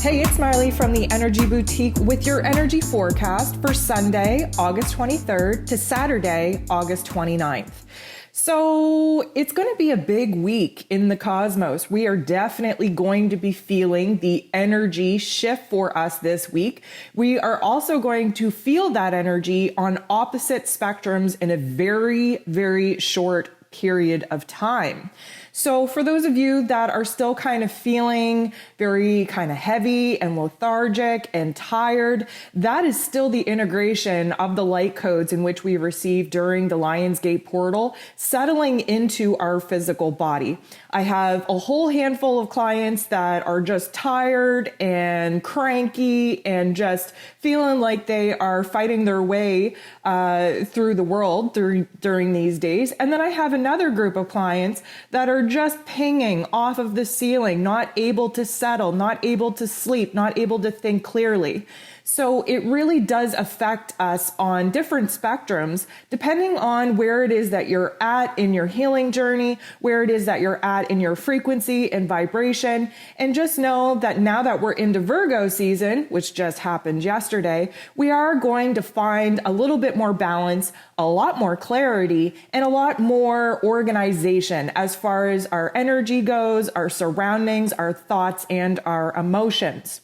Hey, it's Marley from the Energy Boutique with your energy forecast for Sunday, August 23rd to Saturday, August 29th. So it's going to be a big week in the cosmos. We are definitely going to be feeling the energy shift for us this week. We are also going to feel that energy on opposite spectrums in a very, very short period of time. So for those of you that are still kind of feeling very kind of heavy and lethargic and tired, that is still the integration of the light codes in which we received during the Lionsgate portal settling into our physical body. I have a whole handful of clients that are just tired and cranky and just feeling like they are fighting their way through the world during these days. And then I have another group of clients that are just pinging off of the ceiling, not able to settle, not able to sleep, not able to think clearly. So it really does affect us on different spectrums, depending on where it is that you're at in your healing journey, where it is that you're at in your frequency and vibration. And just know that now that we're into Virgo season, which just happened yesterday, we are going to find a little bit more balance, a lot more clarity, and a lot more organization as far as our energy goes, our surroundings, our thoughts, and our emotions.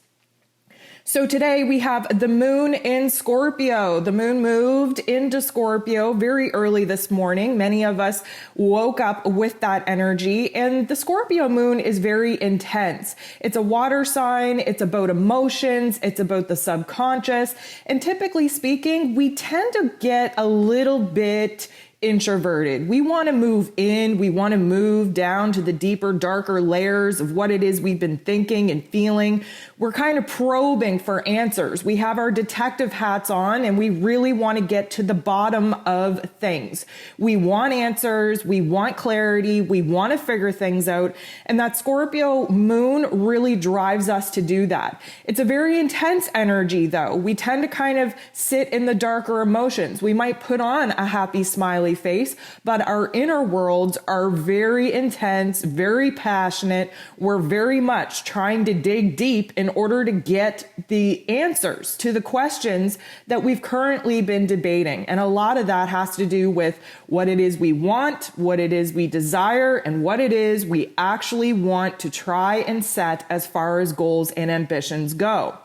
So today we have the moon in Scorpio. The moon moved into Scorpio very early this morning. Many of us woke up with that energy, and the Scorpio moon is very intense. It's a water sign. It's about emotions. It's about the subconscious. And typically speaking, we tend to get a little bit introverted. We want to move in. We want to move down to the deeper, darker layers of what it is we've been thinking and feeling. We're kind of probing for answers. We have our detective hats on and we really want to get to the bottom of things. We want answers. We want clarity. We want to figure things out. And that Scorpio moon really drives us to do that. It's a very intense energy though. We tend to kind of sit in the darker emotions. We might put on a happy, smiley face, but our inner worlds are very intense, very passionate. We're very much trying to dig deep in order to get the answers to the questions that we've currently been debating. And a lot of that has to do with what it is we want, what it is we desire, and what it is we actually want to try and set as far as goals and ambitions go.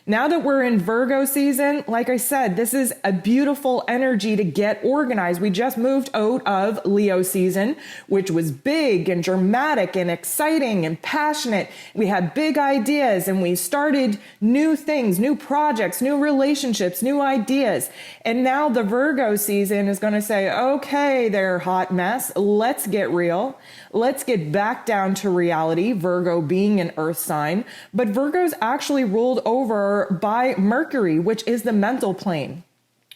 Now that we're in Virgo season, like I said, this is a beautiful energy to get organized. We just moved out of Leo season, which was big and dramatic and exciting and passionate. We had big ideas and we started new things, new projects, new relationships, new ideas. And now the Virgo season is going to say, okay, there, hot mess, let's get real. Let's get back down to reality, Virgo being an earth sign. But Virgo's actually ruled over by Mercury, which is the mental plane.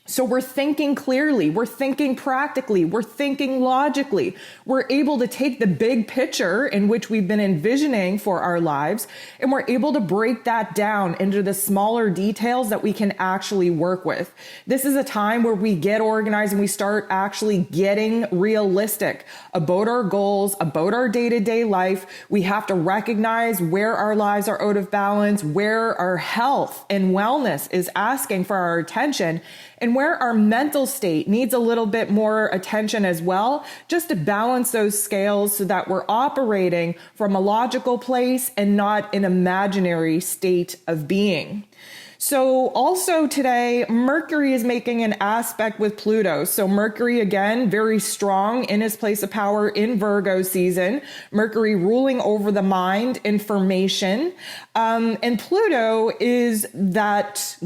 So we're thinking clearly, we're thinking practically, we're thinking logically. We're able to take the big picture in which we've been envisioning for our lives, and we're able to break that down into the smaller details that we can actually work with. This is a time where we get organized and we start actually getting realistic about our goals, about our day-to-day life. We have to recognize where our lives are out of balance, where our health and wellness is asking for our attention, and where our mental state needs a little bit more attention as well, just to balance those scales so that we're operating from a logical place and not an imaginary state of being. So also today, Mercury is making an aspect with Pluto. So Mercury, again, very strong in his place of power in Virgo season. Mercury ruling over the mind, information. And Pluto is that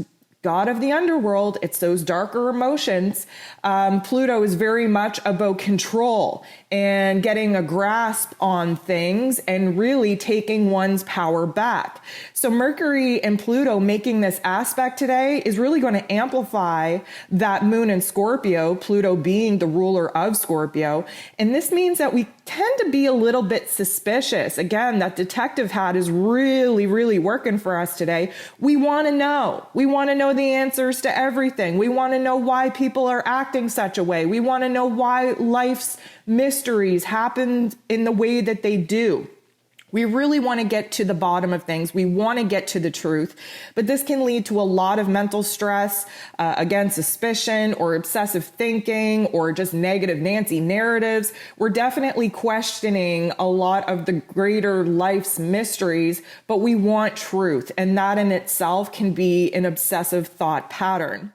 God of the underworld. It's those darker emotions. Pluto is very much about control and getting a grasp on things and really taking one's power back. So Mercury and Pluto making this aspect today is really going to amplify that moon in Scorpio, Pluto being the ruler of Scorpio. And this means that we tend to be a little bit suspicious. Again, that detective hat is really, really working for us today. We want to know. We want to know the answers to everything. We want to know why people are acting such a way. We want to know why life's mysteries happen in the way that they do. We really want to get to the bottom of things. We want to get to the truth, but this can lead to a lot of mental stress, again, suspicion or obsessive thinking or just negative Nancy narratives. We're definitely questioning a lot of the greater life's mysteries, but we want truth, and that in itself can be an obsessive thought pattern.